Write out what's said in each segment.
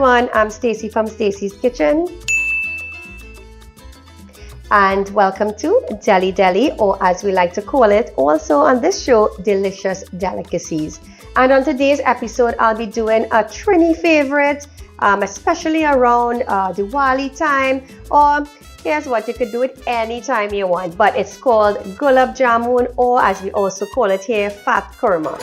everyone, I'm Stacy from Stacy's Kitchen and welcome to DeliDeli, or as we like to call it also on this show, Delicious Delicacies. And on today's episode I'll be doing a Trini favorite, especially around Diwali time, or here's what, you could do it anytime you want, but it's called Gulab Jamun, or as we also call it here, Fat Kurma.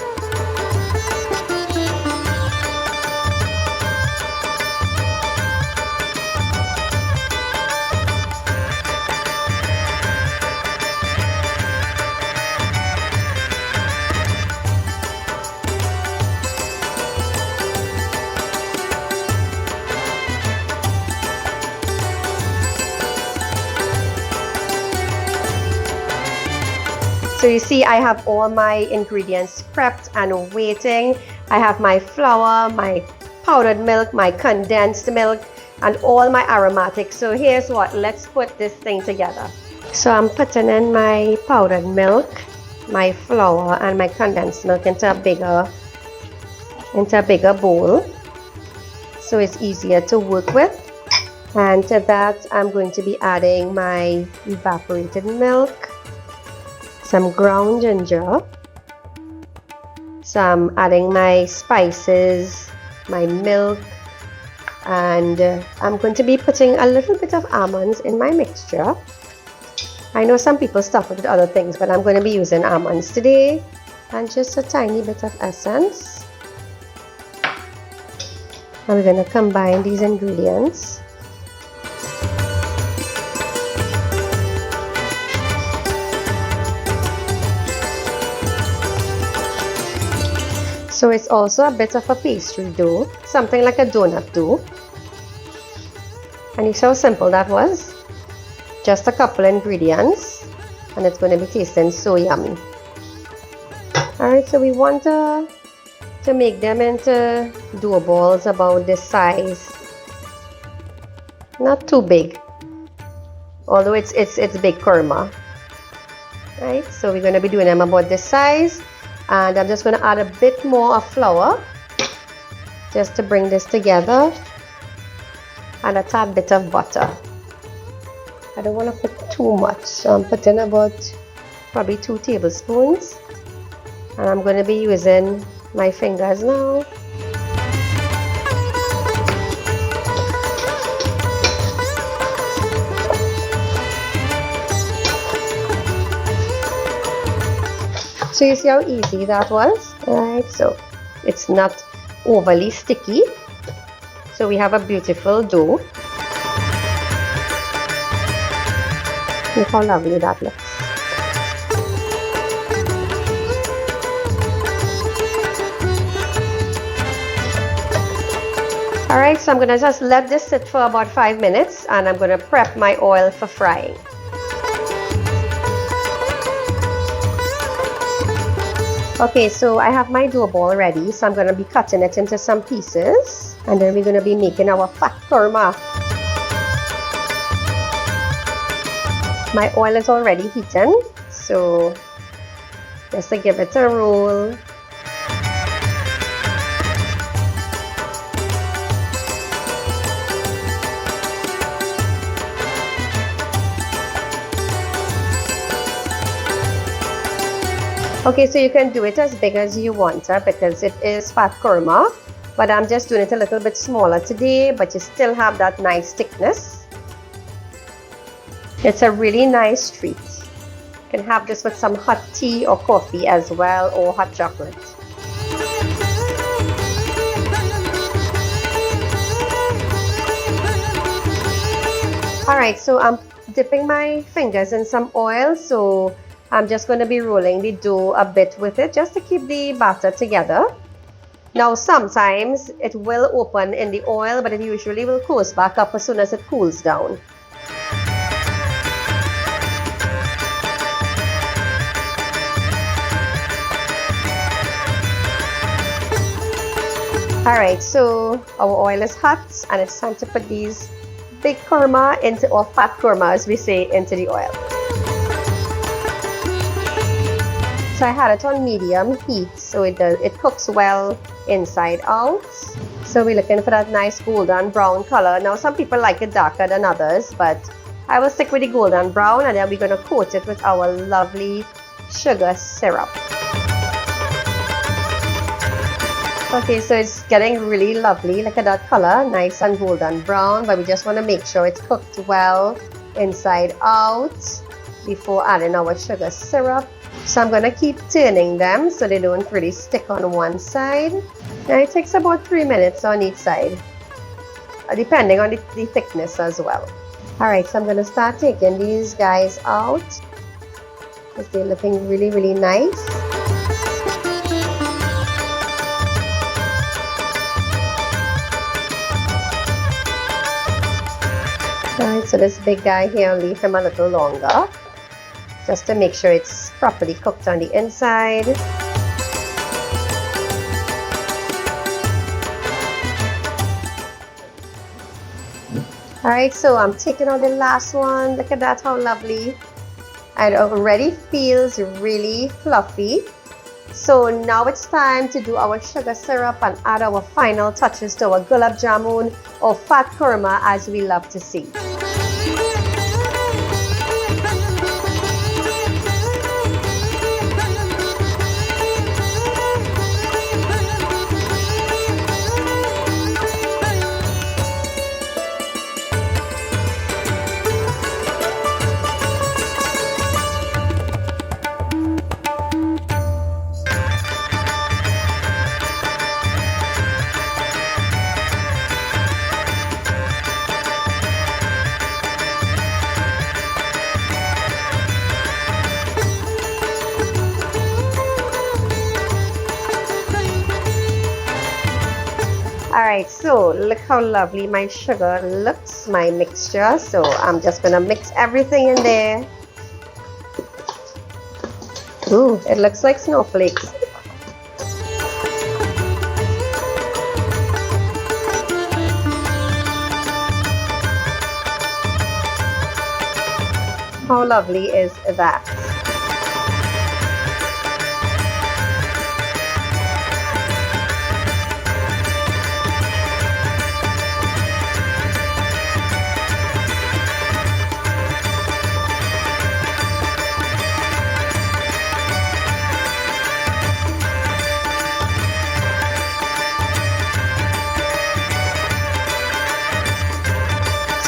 So you see, I have all my ingredients prepped and waiting. I have my flour, my powdered milk, my condensed milk, and all my aromatics. So here's what, let's put this thing together. So I'm putting in my powdered milk, my flour, and my condensed milk into a bigger bowl, so it's easier to work with. And to that, I'm going to be adding my evaporated milk, some ground ginger, some adding my spices, my milk, and I'm going to be putting a little bit of almonds in my mixture. I know some people stuff it with other things, but I'm going to be using almonds today, and just a tiny bit of essence. And we're going to combine these ingredients. So it's also a bit of a pastry dough, something like a donut dough. And you see how simple that was? Just a couple ingredients, and it's going to be tasting so yummy. Alright, so we want to make them into dough balls about this size. Not too big, although it's big kurma. Right, so we're going to be doing them about this size. And I'm just going to add a bit more of flour just to bring this together, and a tad bit of butter. I don't want to put too much, so I'm putting about probably 2 tablespoons, and I'm going to be using my fingers now. So you see how easy that was, right? So it's not overly sticky. So we have a beautiful dough. Look how lovely that looks. Alright, so I'm going to just let this sit for about 5 minutes, and I'm going to prep my oil for frying. Okay, so I have my dough ball ready, so I'm going to be cutting it into some pieces, and then we're going to be making our fat kurma. My oil is already heating, so just to give it a roll. Okay, so you can do it as big as you want because it is fat kurma, but I'm just doing it a little bit smaller today, but you still have that nice thickness. It's a really nice treat. You can have this with some hot tea or coffee as well, or hot chocolate. Alright, so I'm dipping my fingers in some oil, so I'm just going to be rolling the dough a bit with it just to keep the batter together. Now sometimes it will open in the oil, but it usually will close back up as soon as it cools down. Alright, so our oil is hot, and it's time to put these big kurma into, or fat kurma as we say, into the oil. So I had it on medium heat, so it cooks well inside out. So we're looking for that nice golden brown color. Now some people like it darker than others, but I will stick with the golden brown, and then we're going to coat it with our lovely sugar syrup. Okay, so it's getting really lovely. Look at that color, nice and golden brown, but we just want to make sure it's cooked well inside out before adding our sugar syrup. So I'm going to keep turning them so they don't really stick on one side. And it takes about 3 minutes on each side, depending on the thickness as well. Alright, so I'm going to start taking these guys out because they're looking really, really nice. Alright, so this big guy here, I'll leave him a little longer just to make sure it's properly cooked on the inside. Alright, so I'm taking out the last one. Look at that, how lovely. And it already feels really fluffy. So now it's time to do our sugar syrup and add our final touches to our Gulab Jamun or fat kurma, as we love to see. Alright, so look how lovely my sugar looks, my mixture. So I'm just going to mix everything in there. Ooh, it looks like snowflakes. How lovely is that?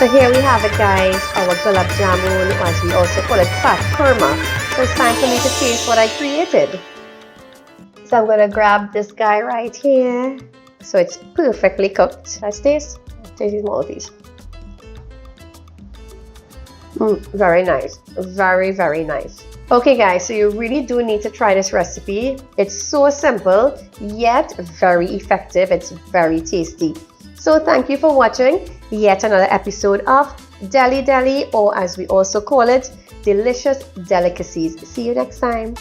So here we have it, guys, our Gulab Jamun, as we also call it, fat kurma. So it's time for me to taste what I created. So I'm going to grab this guy right here. So it's perfectly cooked. Let's taste. Taste these small piece. Very nice. Very, very nice. Okay guys, so you really do need to try this recipe. It's so simple, yet very effective. It's very tasty. So thank you for watching yet another episode of DeliDeli, or as we also call it, Delicious Delicacies. See you next time.